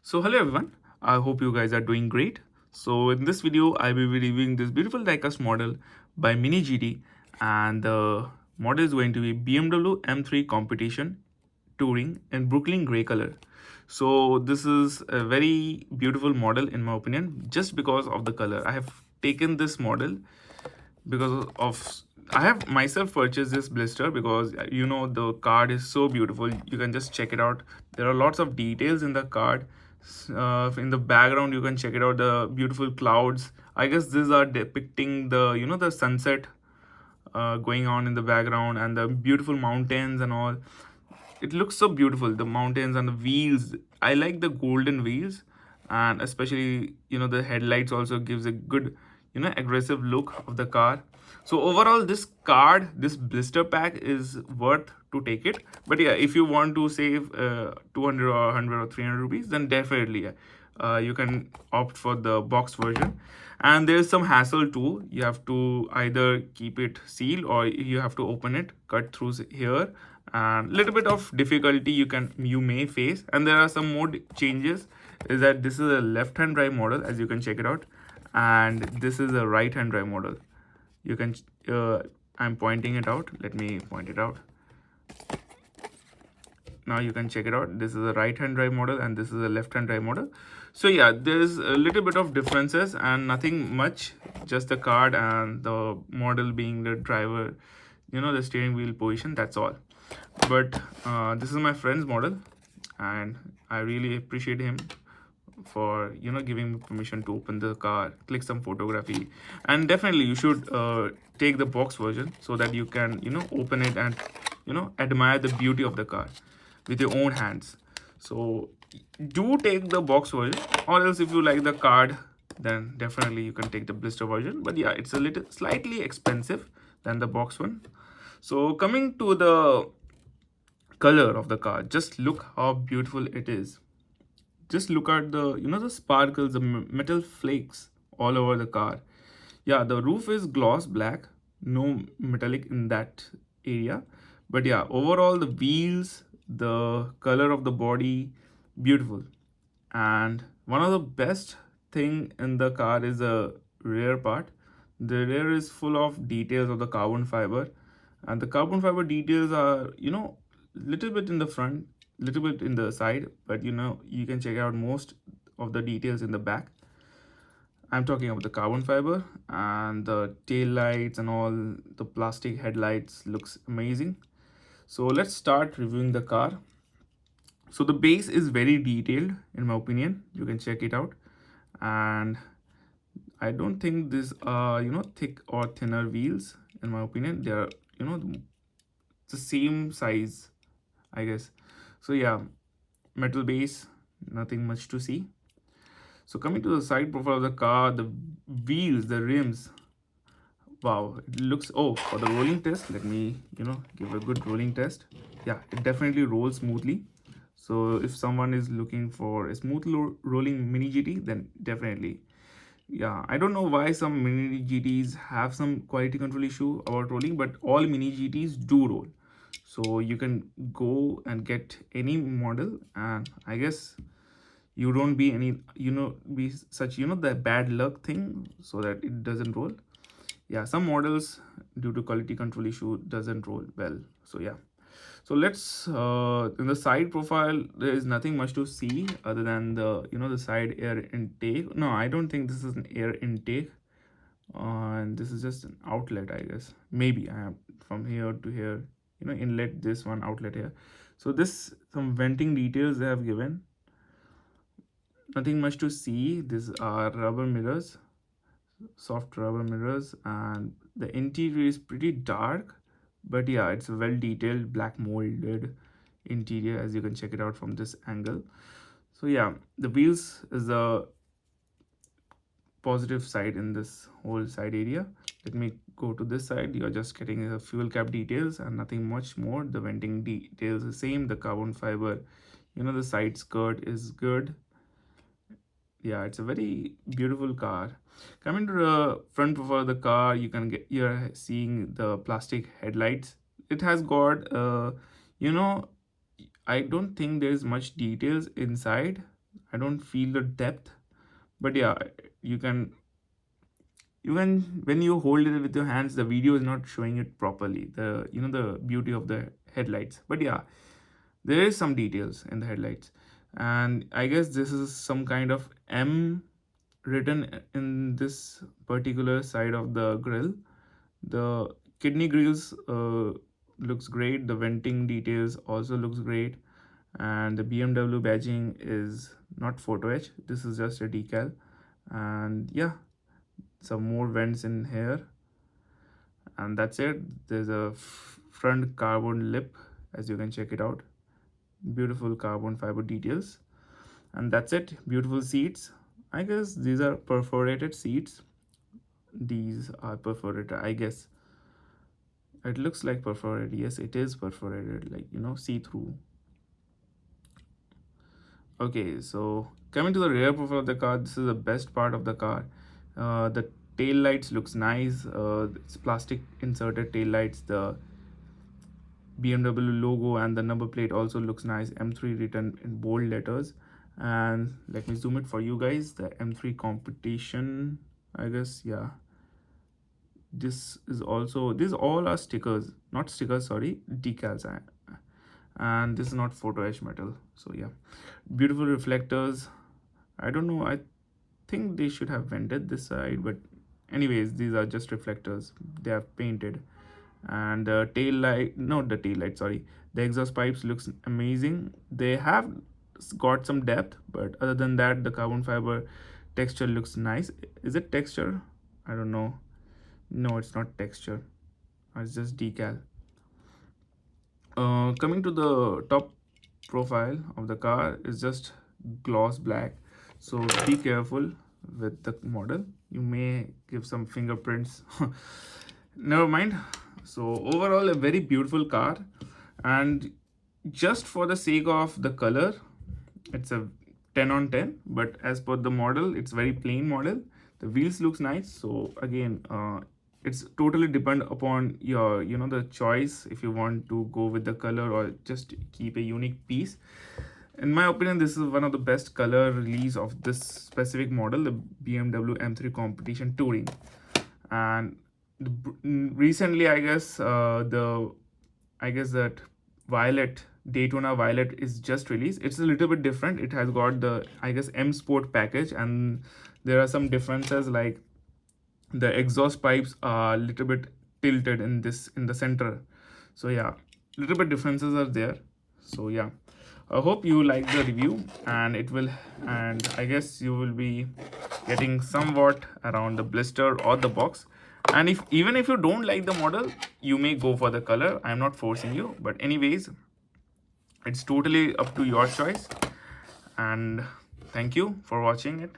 So hello everyone, I hope you guys are doing great. So in this video, I will be reviewing this beautiful diecast model by Mini GT, and the model is going to be BMW M3 Competition Touring in Brooklin Gray color. So this is a very beautiful model in my opinion, just because of the color. I have taken this model because of I have myself purchased this blister because the card is so beautiful. You can just check it out. There are lots of details in the card. In the background, you can check it out. The beautiful clouds. I guess these are depicting the sunset going on in the background, and the beautiful mountains and all. It looks so beautiful, the mountains and the wheels. I like the golden wheels, and especially the headlights also gives a good aggressive look of the car. So overall, this blister pack is worth to take it. But yeah, if you want to save 200 or 100 or 300 rupees, then definitely yeah, you can opt for the box version. And there's some hassle too. You have to either keep it sealed or you have to open it, cut through here, and little bit of difficulty you may face. And there are some more changes, is that this is a left hand drive model, as you can check it out, and this is a right hand drive model. You can I'm pointing it out, let me point it out. Now you can check it out. This is a right hand drive model and this is a left hand drive model. So yeah, there's a little bit of differences and nothing much, just the card and the model being the driver, the steering wheel position, that's all. But this is my friend's model, and I really appreciate him for giving me permission to open the car, click some photography. And definitely you should take the box version so that you can open it and admire the beauty of the car with your own hands. So do take the box version, or else if you like the card, then definitely you can take the blister version. But yeah, it's a little slightly expensive than the box one. So coming to the color of the car, just look how beautiful it is. Just look at the sparkles, the metal flakes all over the car. Yeah, the roof is gloss black, no metallic in that area. But yeah, overall the wheels, the color of the body, beautiful. And one of the best thing in the car is the rear part. The rear is full of details of the carbon fiber, and the carbon fiber details are little bit in the front, little bit in the side, but you can check out most of the details in the back. I'm talking about the carbon fiber, and the tail lights and all the plastic headlights looks amazing. So let's start reviewing the car. So the base is very detailed in my opinion, you can check it out. And I don't think these are thick or thinner wheels. In my opinion, they are the same size, I guess. So yeah, metal base, nothing much to see. So coming to the side profile of the car, the wheels, the rims, wow, it looks, oh, for the rolling test, let me give a good rolling test. Yeah, it definitely rolls smoothly. So if someone is looking for a smooth rolling Mini GT, then definitely. Yeah, I don't know why some Mini GTs have some quality control issue about rolling, but all Mini GTs do roll. So you can go and get any model, and I guess you don't be any be such the bad luck thing so that it doesn't roll. Yeah, some models due to quality control issue doesn't roll well. So yeah, so let's in the side profile, there is nothing much to see other than the the side air intake. No, I don't think this is an air intake, and this is just an outlet, I guess. Maybe I have from here to here, inlet, this one outlet here. So this, some venting details they have given, nothing much to see. These are rubber mirrors, soft rubber mirrors, and the interior is pretty dark, but yeah, it's a well detailed black molded interior, as you can check it out from this angle. So yeah, the wheels is the positive side in this whole side area. Let me go to this side. You're just getting the fuel cap details and nothing much more. The venting details the same. The carbon fiber, the side skirt is good. Yeah, it's a very beautiful car. Coming to the front profile of the car, you're seeing the plastic headlights. It has got you know I don't think there's much details inside. I don't feel the depth, but yeah, you can when you hold it with your hands, the video is not showing it properly, the the beauty of the headlights. But yeah, there is some details in the headlights, and I guess this is some kind of M written in this particular side of the grill. The kidney grills looks great, the venting details also looks great, and the BMW badging is not photo etch, this is just a decal. And yeah, some more vents in here, and that's it. There's a front carbon lip, as you can check it out, beautiful carbon fiber details. And that's it, beautiful seats. I guess these are perforated seats. These are perforated, I guess. It looks like perforated. Yes, it is perforated, like see through. Okay, so coming to the rear profile of the car, this is the best part of the car. The tail lights looks nice. It's plastic inserted tail lights. The BMW logo and the number plate also looks nice. M3 written in bold letters. And let me zoom it for you guys. The M3 competition, I guess, yeah. This is also, these all are stickers, not stickers, sorry, decals. And this is not photo etch metal. So yeah, beautiful reflectors. I don't know, I think they should have vented this side, but anyways, these are just reflectors they have painted. And the tail light, not the tail light, sorry, the exhaust pipes looks amazing. They have got some depth, but other than that, the carbon fiber texture looks nice. Is it texture? I don't know. No, it's not texture, it's just decal. Coming to the top profile of the car is just gloss black, so be careful with the model, you may give some fingerprints. Never mind. So overall, a very beautiful car, and just for the sake of the color, it's a 10 on 10. But as per the model, it's very plain model. The wheels looks nice. So again, it's totally depend upon your the choice, if you want to go with the color or just keep a unique piece. In my opinion, this is one of the best color release of this specific model, the BMW M3 Competition Touring. And recently, I guess that violet, Daytona violet, is just released. It's a little bit different. It has got the, I guess, M Sport package, and there are some differences, like the exhaust pipes are a little bit tilted in the center. So yeah, little bit differences are there. So yeah, I hope you like the review, and I guess you will be getting somewhat around the blister or the box. And even if you don't like the model, you may go for the color. I'm not forcing you, but anyways, it's totally up to your choice. And thank you for watching it.